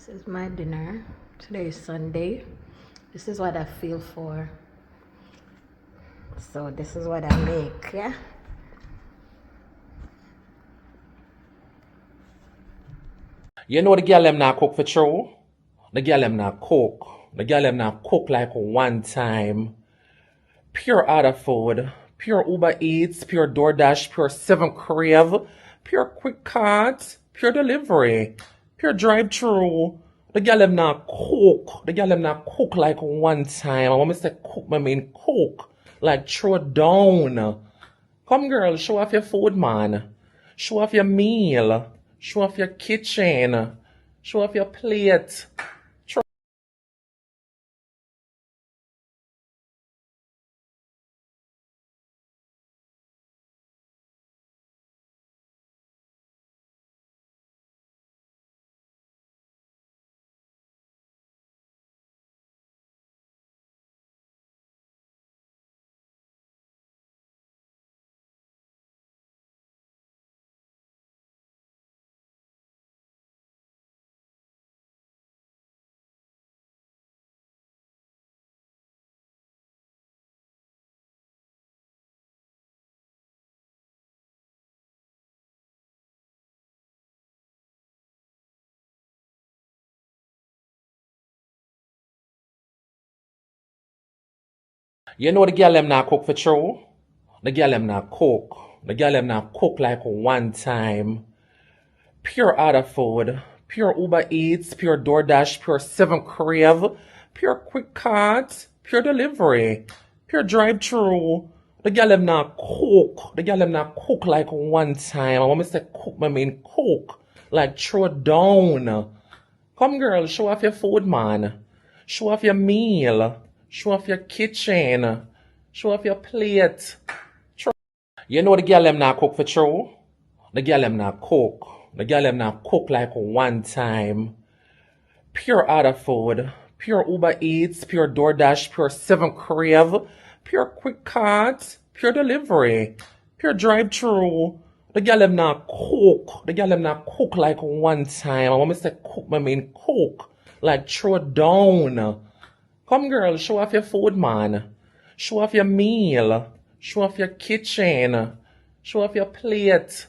This is my dinner. Today is Sunday. This is what I feel for. So this is what I make, yeah? You know the girl them not cook for true? The girl them not cook. The girl them not cook like one time. Pure order food. Pure Uber Eats. Pure DoorDash. Pure 7 Crave. Pure Quick Cart. Pure delivery. Pure drive-through. The girl them not cook. The girl them not cook like one time. And when I say cook, I mean cook. Like throw down. Come girl, show off your food, man. Show off your meal. Show off your kitchen. Show off your plate. You know the girl them not cook for true? The girl them not cook. The girl them not cook like one time. Pure order food. Pure Uber Eats. Pure DoorDash. Pure 7 Crave. Pure Quick Cart. Pure delivery. Pure drive-through. The girl them not cook. The girl them not cook like one time. And when I say cook, I mean cook. Like throw down. Come girl, show off your food, man. Show off your meal. Show off your kitchen. Show off your plate. You know the girl them not cook for true? The girl them not cook. The girl them not cook like one time. Pure order food. Pure Uber Eats. Pure DoorDash. Pure 7 Crave. Pure Quick Cart. Pure delivery. Pure drive-through. The girl them not cook. The girl them not cook like one time. And when I say cook, I mean cook. Like throw down. Come girl, show off your food, man. Show off your meal. Show off your kitchen. Show off your plate.